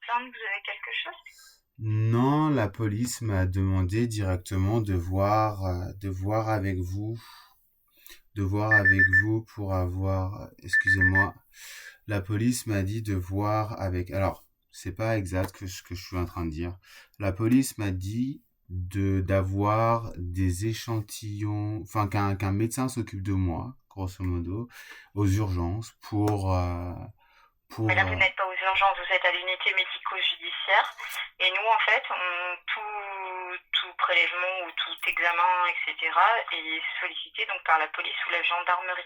plainte, vous avez quelque chose? Non, la police m'a demandé directement de voir avec vous, pour avoir, excusez-moi, la police m'a dit de voir avec, alors, c'est pas exact ce que je suis en train de dire. La police m'a dit d'avoir des échantillons, enfin, qu'un médecin s'occupe de moi, grosso modo, aux urgences Mais là, pour, vous n'êtes pas aux urgences, vous êtes à l'unité médico-judiciaire. Et nous, en fait, tout prélèvement ou tout examen, etc., est sollicité donc par la police ou la gendarmerie.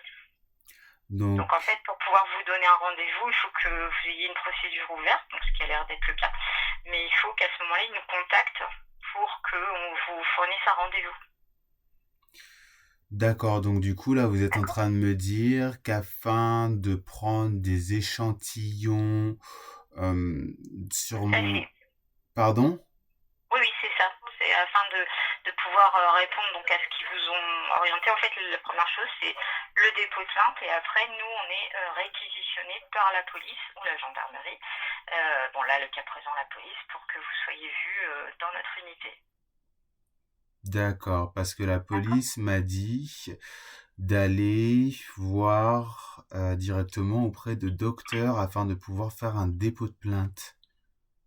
donc, Donc, en fait, pour pouvoir vous donner un rendez-vous, il faut que vous ayez une procédure ouverte, donc ce qui a l'air d'être le cas. Mais il faut qu'à ce moment-là, ils nous contactent pour qu'on vous fournisse un rendez-vous. d'accord, donc du coup, là, vous êtes en D'accord? train de me dire qu'afin de prendre des échantillons euh, sur Ça, mon... c'est Pardon? Oui, oui, c'est ça. C'est afin de pouvoir répondre donc à ce qu'ils vous ont orienté. En fait, la première chose, c'est le dépôt de plainte et après, nous, on est réquisitionné par la police ou la gendarmerie. Bon, là, le cas présent, la police, pour que vous soyez vu dans notre unité. D'accord, parce que la D'accord? police m'a dit d'aller voir directement auprès de docteurs afin de pouvoir faire un dépôt de plainte.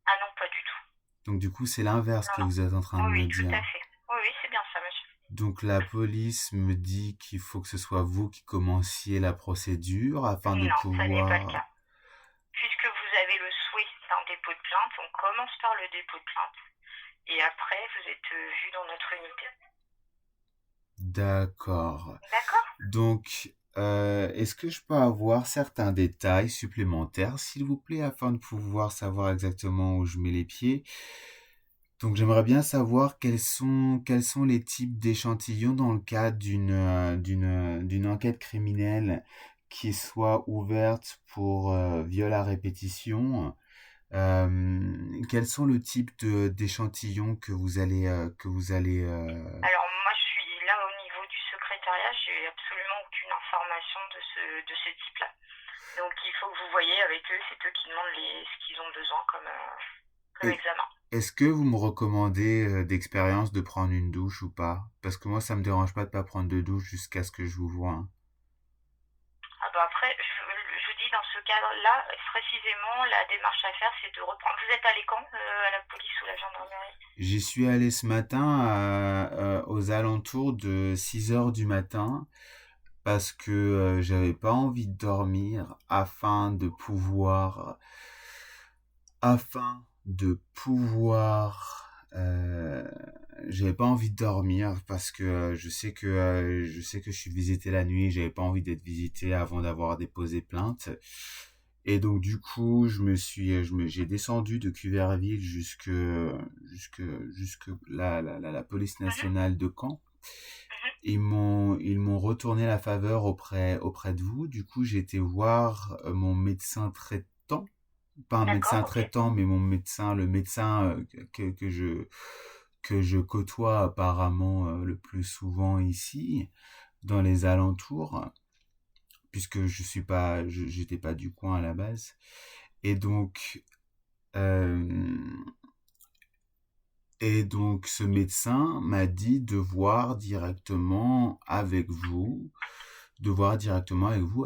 Ah non, pas du tout. Donc du coup, c'est l'inverse Non, que non. vous êtes en train de Oui, me oui, tout dire. à fait. Oui, oui, c'est bien ça, monsieur. Donc la police me dit qu'il faut que ce soit vous qui commenciez la procédure afin de Non, ça n'est pas le pouvoir... cas. Puisque vous avez le souhait d'un dépôt de plainte, on commence par le dépôt de plainte. Et après, vous êtes vu dans notre unité. D'accord. D'accord? Donc, est-ce que je peux avoir certains détails supplémentaires, s'il vous plaît, afin de pouvoir savoir exactement où je mets les pieds? Donc, j'aimerais bien savoir quels sont les types d'échantillons dans le cadre d'une enquête criminelle qui soit ouverte pour viol à répétition. Quels sont le type d'échantillons que vous allez. Alors moi, je suis là au niveau du secrétariat, j'ai absolument aucune information de ce type-là. Donc il faut que vous voyez avec eux, c'est eux qui demandent ce qu'ils ont besoin comme Et- examen. Est-ce que vous me recommandez d'expérience de prendre une douche ou pas? Parce que moi, ça me dérange pas de pas prendre de douche jusqu'à ce que je vous voie, hein. Ah bah après, je vous dis dans ce cadre-là, précisément, la démarche à faire, c'est de reprendre. Vous êtes allé quand à la police ou la gendarmerie? J'y suis allé ce matin aux alentours de 6 heures du matin parce que j'avais pas envie de dormir afin de pouvoir j'avais pas envie de dormir parce que je sais que je suis visité la nuit, j'avais pas envie d'être visité avant d'avoir déposé plainte. Et donc du coup, j'ai descendu de Cuverville jusque la police Mhm, nationale de Caen. mhm. Ils m'ont retourné la faveur auprès de vous. Du coup, j'ai été voir mon médecin traitant, pas un D'accord, médecin ok. traitant, mais mon médecin, le médecin que je côtoie apparemment le plus souvent ici, dans les alentours, puisque j'étais pas du coin à la base. Et donc, euh, ce médecin m'a dit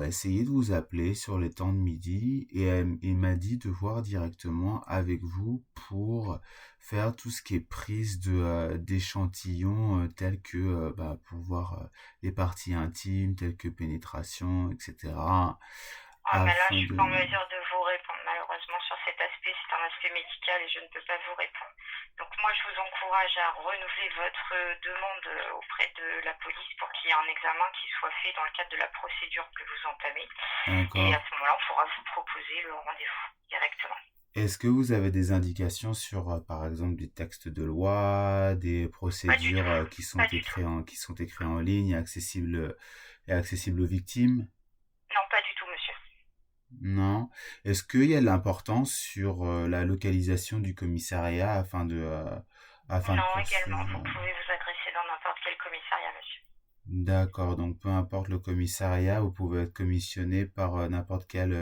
essayer de vous appeler sur les temps de midi, et il m'a dit de voir directement avec vous pour faire tout ce qui est prise d'échantillons tels que pour voir les parties intimes, telles que pénétration, etc. Ah, mais là, je afin suis pas en de... mesure de vous répondre. Malheureusement, sur cet aspect, c'est un aspect médical et je ne peux pas vous répondre. Donc, moi, je vous encourage à renouveler votre demande auprès de la police pour qu'il y ait un examen qui soit fait dans le cadre de la procédure que vous entamez. Et à D'accord. ce moment-là, on pourra vous proposer le rendez-vous directement. Est-ce que vous avez des indications sur, par exemple, des textes de loi, des Pas du procédures tout. qui sont Pas du tout. écrits en ligne et accessibles aux victimes? Non, pas du tout, monsieur. Non. Est-ce qu'il y a de l'importance sur la localisation du commissariat afin de Non, également. poursuivre? Vous pouvez vous adresser dans n'importe quel commissariat, monsieur. D'accord, donc peu importe le commissariat, vous pouvez être commissionné par n'importe quelle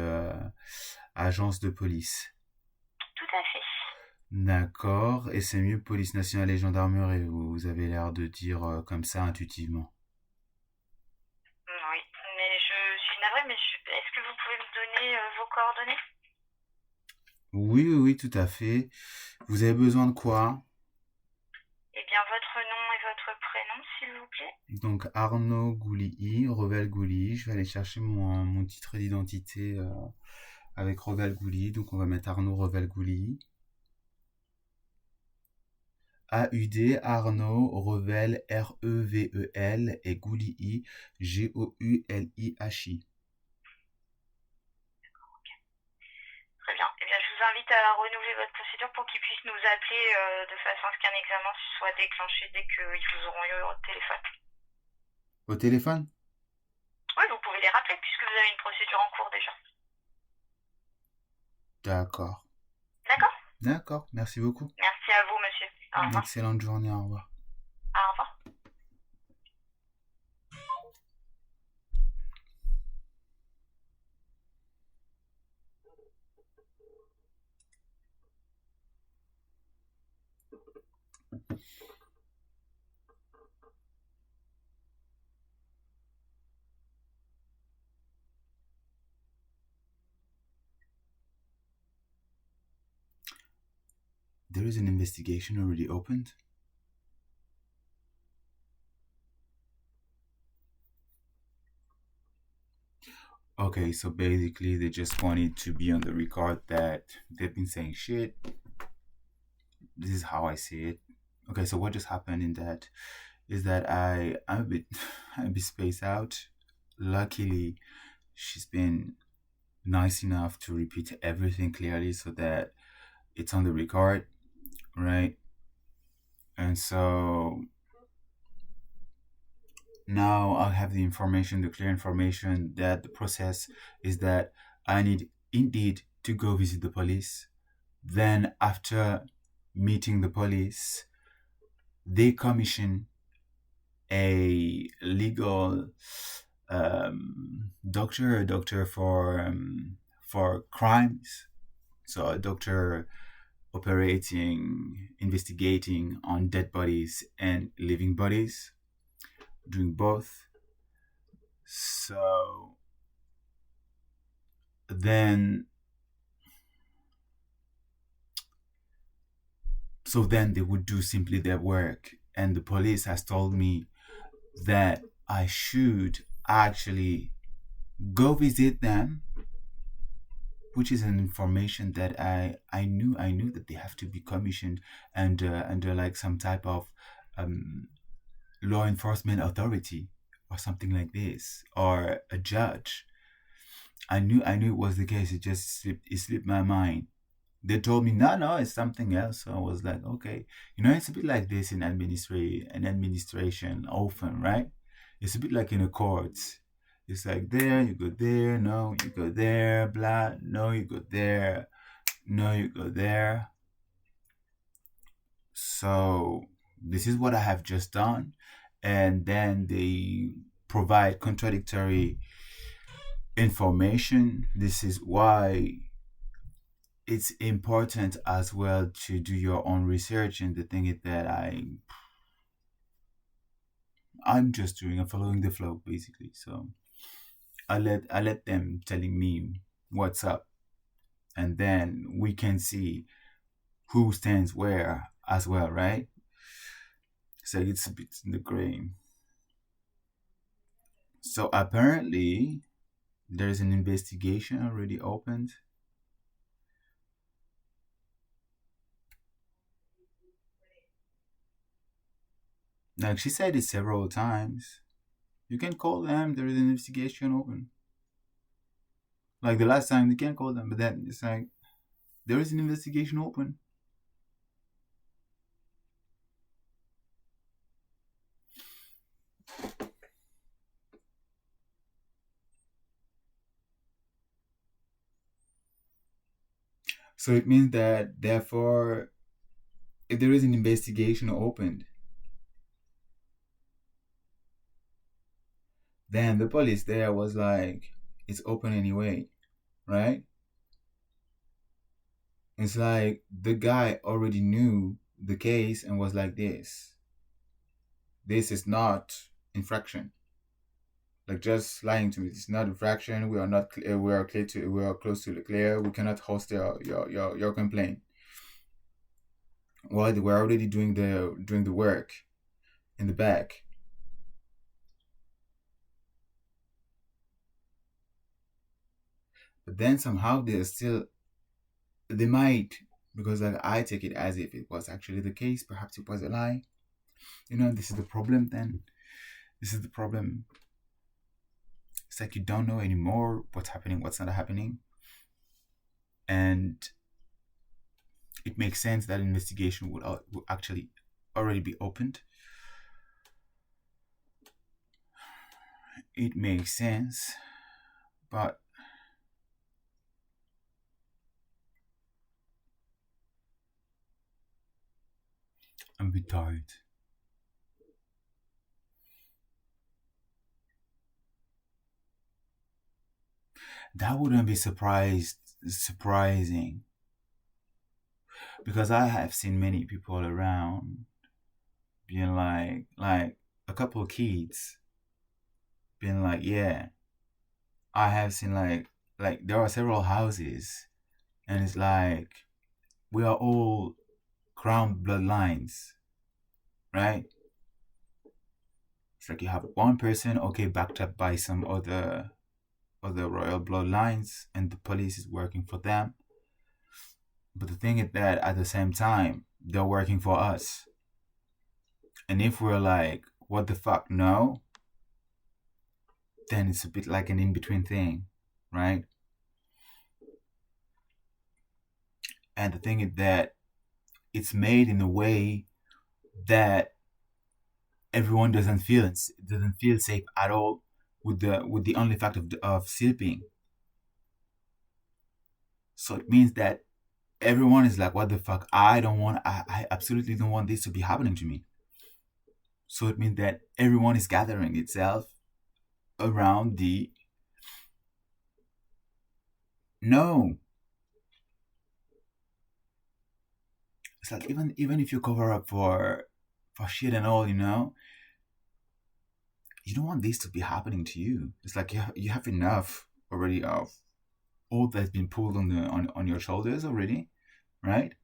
agence de police. Tout à fait. D'accord. Et c'est mieux police nationale et gendarmerie, vous avez l'air de dire comme ça intuitivement. Oui, mais je suis navrée, mais est-ce que vous pouvez me donner vos coordonnées? Oui, oui, oui, tout à fait. Vous avez besoin de quoi? Eh bien, votre nom et votre prénom, s'il vous plaît. Donc Arnaud Gouli, Revel Gouli. Je vais aller chercher mon titre d'identité avec Revel Gouli. Donc on va mettre Arnaud Revel Gouli. AUD Arnaud Revel REVEL et Gouli GOULIHI. Très bien. Eh bien, je vous invite à renouveler votre procédure pour qu'ils puissent nous appeler de façon à ce qu'un examen soit déclenché dès qu'ils vous auront eu au téléphone. Au téléphone? Oui, vous pouvez les rappeler puisque vous avez une procédure en cours déjà. D'accord. D'accord? D'accord, merci beaucoup. Merci à vous, monsieur. Au revoir. Excellente journée, au revoir. Au revoir. There is an investigation already opened. Okay, so basically they just wanted to be on the record that they've been saying shit. This is how I see it. Okay, so what just happened in that is that I'm a bit I'm a bit spaced out. Luckily, she's been nice enough to repeat everything clearly so that it's on the record, right? And so now I have the information, the clear information that the process is that I need indeed to go visit the police. Then after meeting the police, they commission a legal doctor, a doctor for crimes. So a doctor operating, investigating on dead bodies and living bodies, doing both. So then they would do simply their work, and the police has told me that I should actually go visit them, which is an information that I knew that they have to be commissioned under like some type of law enforcement authority or something like this, or a judge. I knew it was the case. It slipped my mind. They told me no, it's something else. So I was like, okay, it's a bit like this in administration often, right? It's a bit like in a court. It's like there, you go there, no, you go there, blah, no, you go there, no, you go there. So this is what I have just done. And then they provide contradictory information. This is why it's important as well to do your own research. And the thing is that I'm just following the flow basically. So I let them telling me what's up, and then we can see who stands where as well, right? So it's a bit in the gray. So apparently there's an investigation already opened. Like she said it several times. You can call them, there is an investigation open. Like the last time, you can't call them, but then it's like, there is an investigation open. So it means that, therefore, if there is an investigation opened, then the police there was like, it's open anyway, right? It's like the guy already knew the case and was like, this is not infraction. Like just lying to me, it's not infraction. We are not clear. We are clear to. We are close to the clear. We cannot host your complaint. Well, we're already doing the work in the back. But then somehow they might, because like I take it as if it was actually the case. Perhaps it was a lie. This is the problem. Then this is the problem. It's like you don't know anymore what's happening, what's not happening, and it makes sense that investigation would actually already be opened. It makes sense, but I'm a bit tired. That wouldn't be surprising, because I have seen many people around being like a couple of kids being like, yeah, I have seen like there are several houses, and it's like we are all crown bloodlines, right? It's like you have one person, okay, backed up by some other royal bloodlines, and the police is working for them. But the thing is that at the same time, they're working for us. And if we're like, what the fuck, no, then it's a bit like an in-between thing, right? And the thing is that it's made in a way that everyone doesn't feel safe at all with the only fact of sleeping. So it means that everyone is like, what the fuck, I absolutely don't want this to be happening to me. So it means that everyone is gathering itself around the no. It's like even if you cover up for shit and all, you don't want this to be happening to you. It's like you have enough already of all that's been pulled on your shoulders already, right?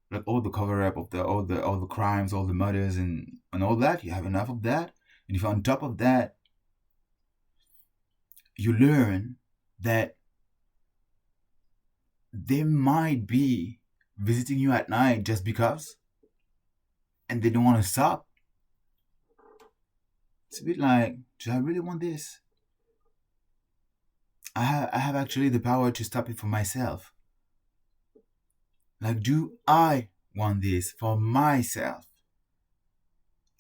Like all the cover up of all the crimes, all the murders and all that. You have enough of that, and if on top of that you learn that they might be visiting you at night just because, and they don't want to stop. It's a bit like, do I really want this? I have actually the power to stop it for myself. Like, do I want this for myself?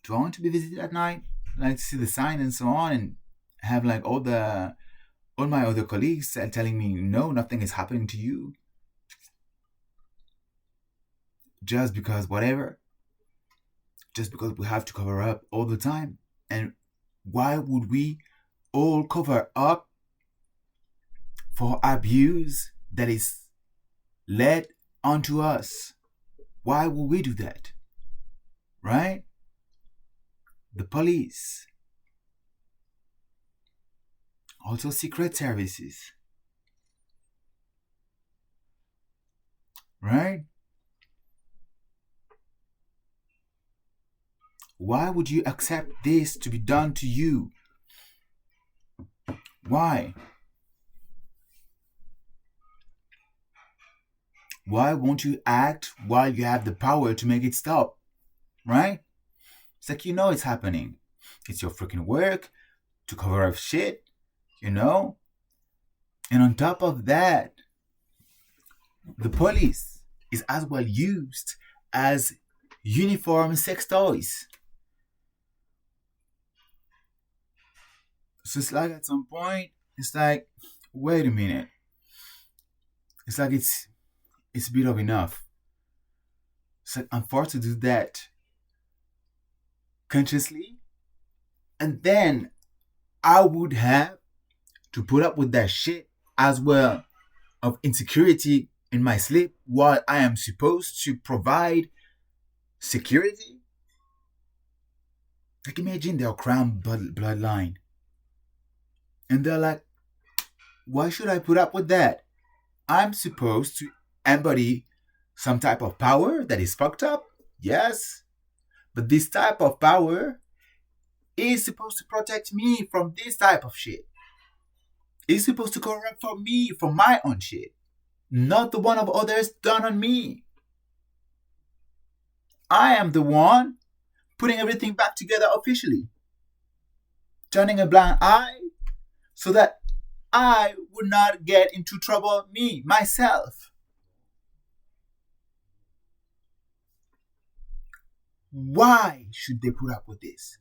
Do I want to be visited at night? Like to see the sign and so on, and have like all my other colleagues telling me, no, nothing is happening to you. Just because whatever. Just because we have to cover up all the time. And why would we all cover up for abuse that is led onto us? Why would we do that? Right? The police. Also secret services. Right? Why would you accept this to be done to you? Why? Why won't you act while you have the power to make it stop? Right? It's like, it's happening. It's your freaking work to cover up shit, And on top of that, the police is as well used as uniform sex toys. So it's like at some point, it's like, wait a minute. It's like it's a bit of enough. It's like I'm forced to do that consciously, and then I would have to put up with that shit as well of insecurity in my sleep while I am supposed to provide security? Like, imagine their crown bloodline. And they're like, why should I put up with that? I'm supposed to embody some type of power that is fucked up. Yes. But this type of power is supposed to protect me from this type of shit. It's supposed to correct for me from my own shit, not the one of others done on me. I am the one putting everything back together officially, turning a blind eye so that I would not get into trouble myself. Why should they put up with this?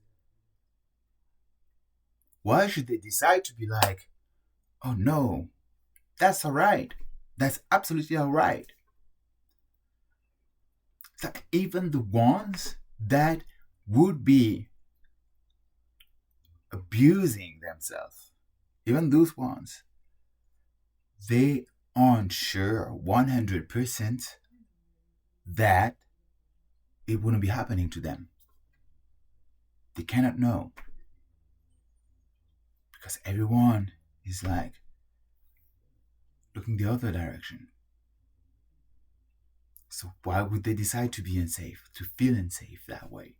Why should they decide to be like, oh no, that's alright. That's absolutely alright. It's like even the ones that would be abusing themselves, even those ones, they aren't sure 100% that it wouldn't be happening to them. They cannot know. Because everyone is like looking the other direction. So why would they decide to be unsafe, to feel unsafe that way?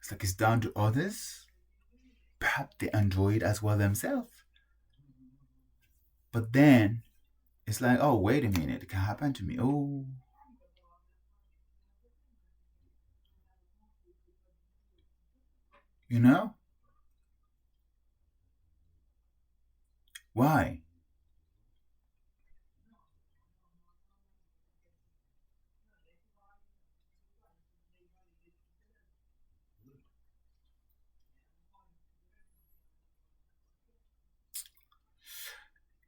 It's like it's down to others. Perhaps they enjoy it as well themselves. But then it's like, oh, wait a minute, it can happen to me. Oh. You know? Why?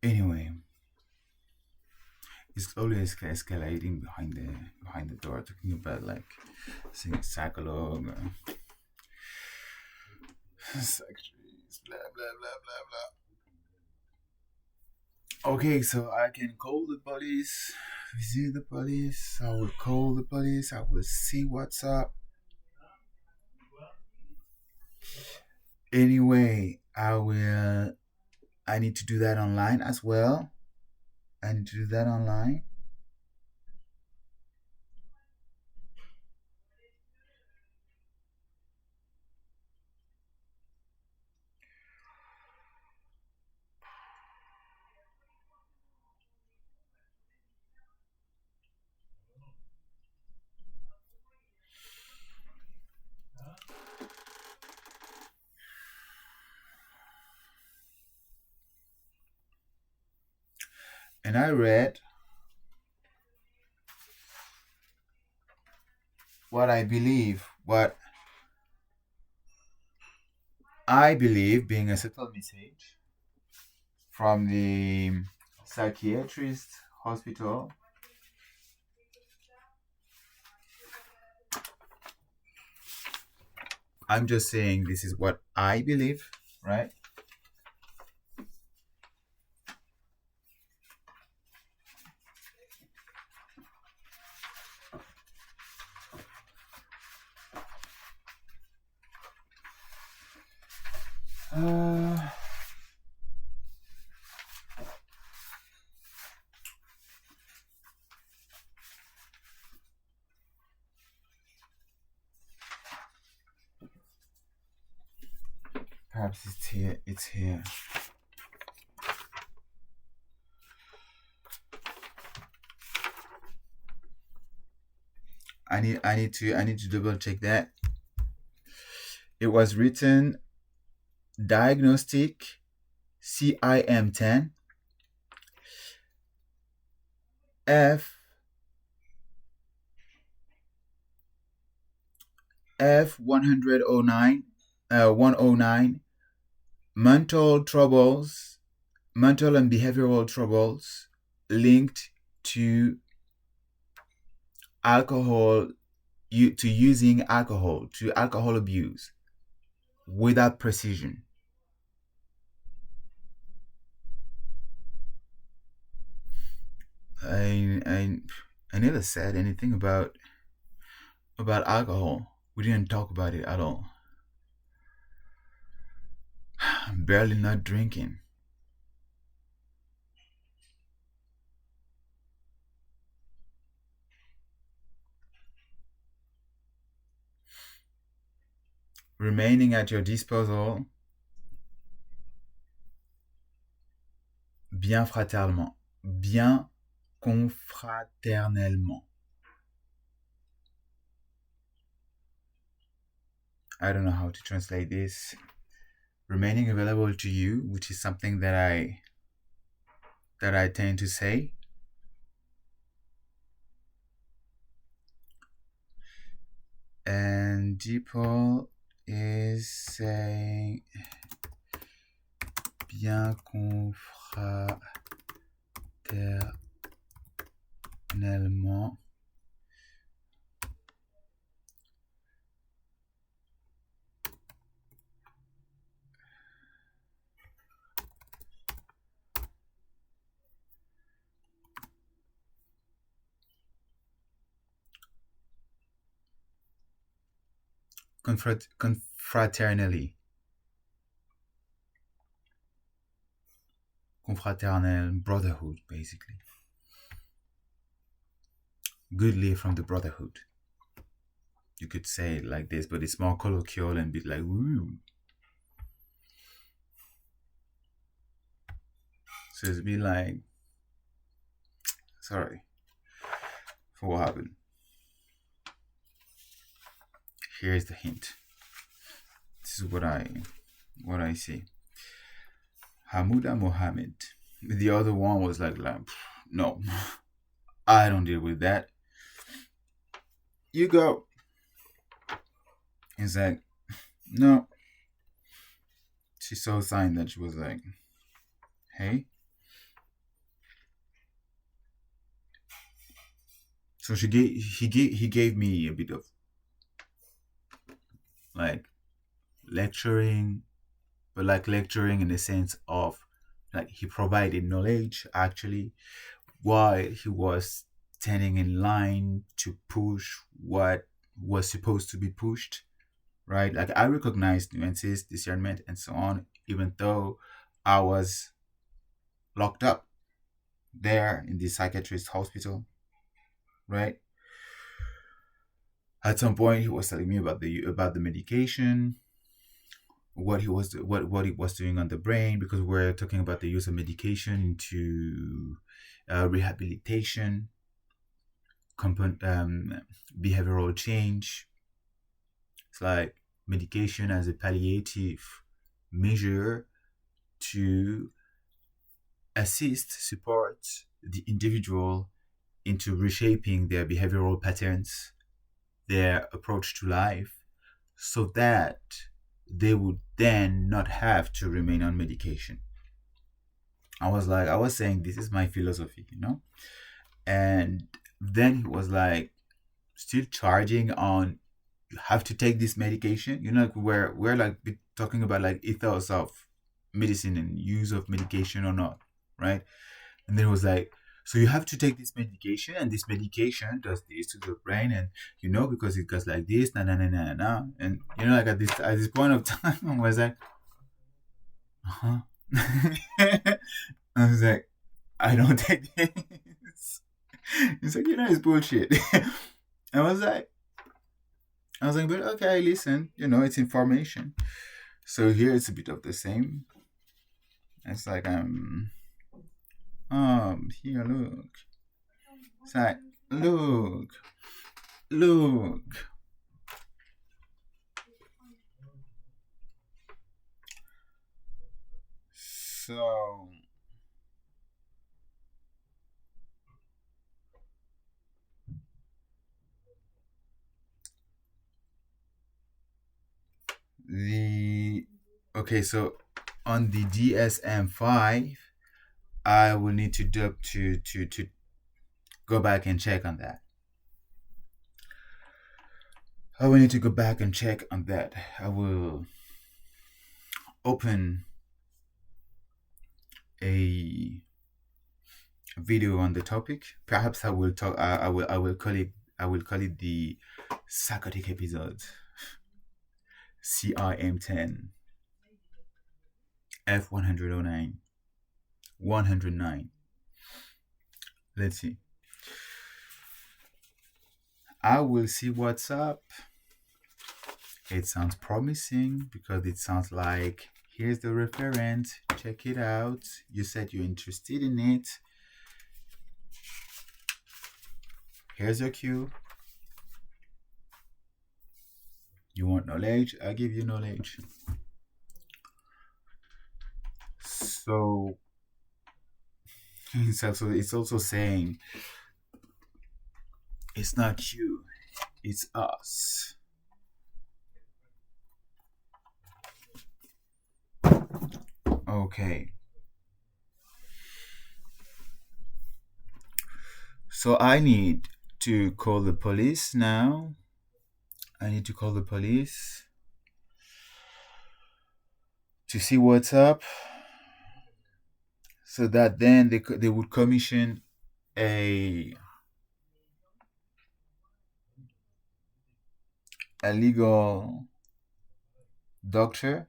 Anyway, it's slowly escalating behind the door, talking about like saying psychologue, secretaries, blah blah blah blah blah. Okay, so I can call the police, visit the police. I will call the police. I will see what's up. Anyway, I need to do that online as well. I need to do that online. And I read what I believe being a subtle message from the psychiatrist hospital. I'm just saying this is what I believe, right? Perhaps it's here. It's here. I need to double check that. It was written diagnostic CIM10 F 109 109 mental and behavioral troubles linked to alcohol, to using alcohol, to alcohol abuse without precision. I never said anything about alcohol. We didn't talk about it at all. I'm barely not drinking. Remaining at your disposal, bien fraternellement, bien confraternellement. I don't know how to translate this. Remaining available to you, which is something that I tend to say. And Deeple is saying bien confraternellement. Confraternally. Confraternal brotherhood, basically. Goodly from the brotherhood. You could say it like this, but it's more colloquial and be like, woo. So it's be like, sorry for what happened. Here's the hint. This is what I see. Hamuda Mohammed. The other one was like no, I don't deal with that. You go. He's like, no. She saw a sign that she was like, hey. So he gave me a bit of like lecturing, but like lecturing in the sense of like he provided knowledge actually while he was standing in line to push what was supposed to be pushed, right? Like I recognized nuances, discernment, and so on, even though I was locked up there in the psychiatrist hospital, right? At some point, he was telling me about the medication, what it was doing on the brain, because we're talking about the use of medication to rehabilitation, behavioral change. It's like medication as a palliative measure to assist, support the individual into reshaping their behavioral patterns, their approach to life, so that they would then not have to remain on medication. I was saying, this is my philosophy, And then he was like, still charging on, you have to take this medication. We're like talking about like ethos of medicine and use of medication or not, right? And then it was like, so you have to take this medication, and this medication does this to the brain, and because it goes like this, na na na na na, and like at this point of time, I was like, I was like, I don't take this. It's like, it's bullshit. I was like, but okay, listen, it's information. So here it's a bit of the same. It's like here, look. It's like, look. So so on the DSM-5, I will need to go back and check on that. I will need to go back and check on that. I will open a video on the topic. Perhaps I will talk. I will call it the psychotic episode. CIM10 F109 109. Let's see. I will see what's up. It sounds promising because it sounds like here's the reference. Check it out. You said you're interested in it. Here's your cue. You want knowledge? I give you knowledge. So it's also saying it's not you, it's us. Okay. So I need to call the police now. I need to call the police to see what's up, so that then they would commission a legal doctor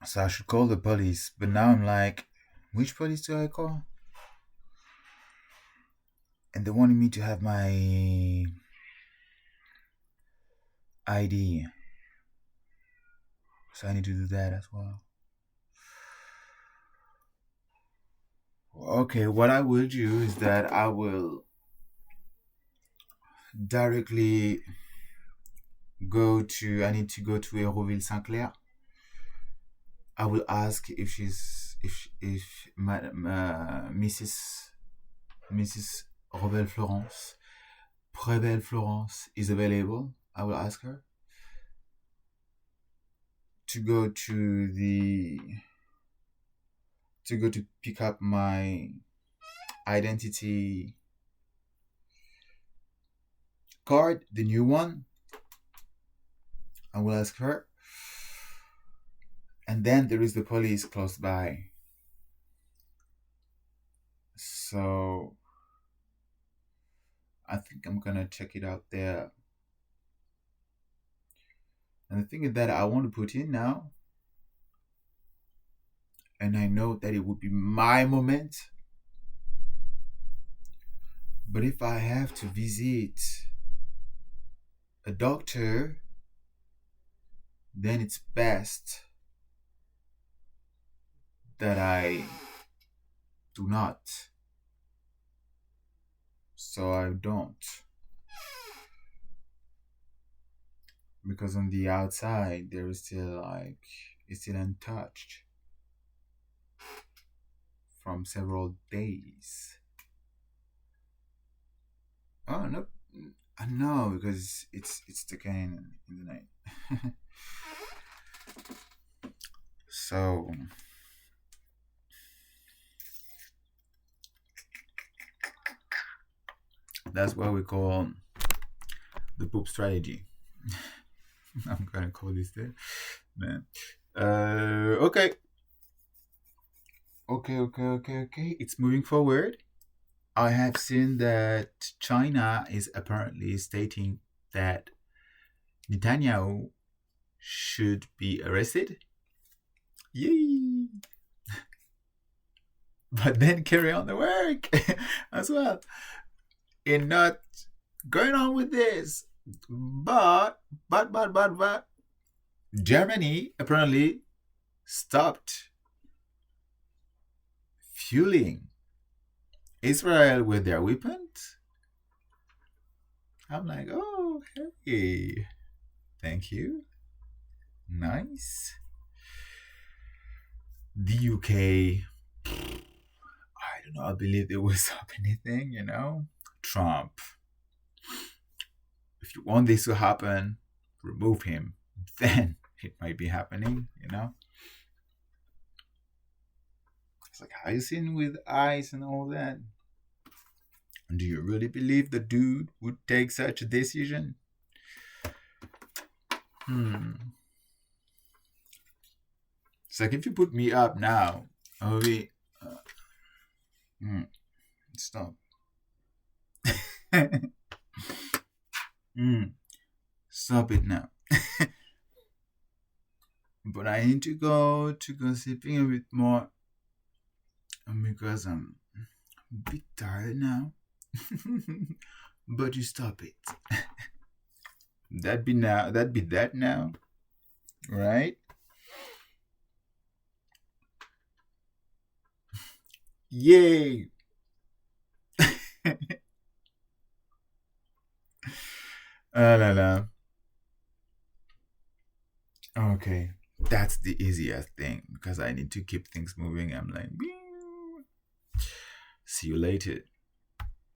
So I should call the police, but now I'm like, which police do I call? And they wanted me to have my ID, so I need to do that as well. Okay, what I will do is that I will directly I need to go to Hérouville Saint Clair. I will ask if Mrs. Prevel Florence is available. I will ask her to go to pick up my identity card, the new one. I will ask her. And then there is the police close by. So I think I'm gonna check it out there. And the thing is that I want to put in now, and I know that it would be my moment. But if I have to visit a doctor, then it's best that I do not. So I don't. Because on the outside, there is still it's still untouched from several days. Oh, no. No, because it's taken in the night. So that's what we call the poop strategy. I'm gonna call this there, man. Okay. It's moving forward. I have seen that China is apparently stating that Netanyahu should be arrested. Yay! But then carry on the work as well. And not going on with this. But Germany apparently stopped fueling Israel with their weapons. I'm like, oh, hey, thank you. Nice. The UK, I do not believe they will stop anything, Trump, if you want this to happen, remove him. Then it might be happening. It's like, how you seen with eyes and all that? Do you really believe the dude would take such a decision? It's like, if you put me up now, I'll be... stop. Stop it now. But I need to go sleeping a bit more because I'm a bit tired now. But you stop it. That'd be that now, right? Yay! Ah la la. Okay, that's the easiest thing because I need to keep things moving. I'm like, see you later.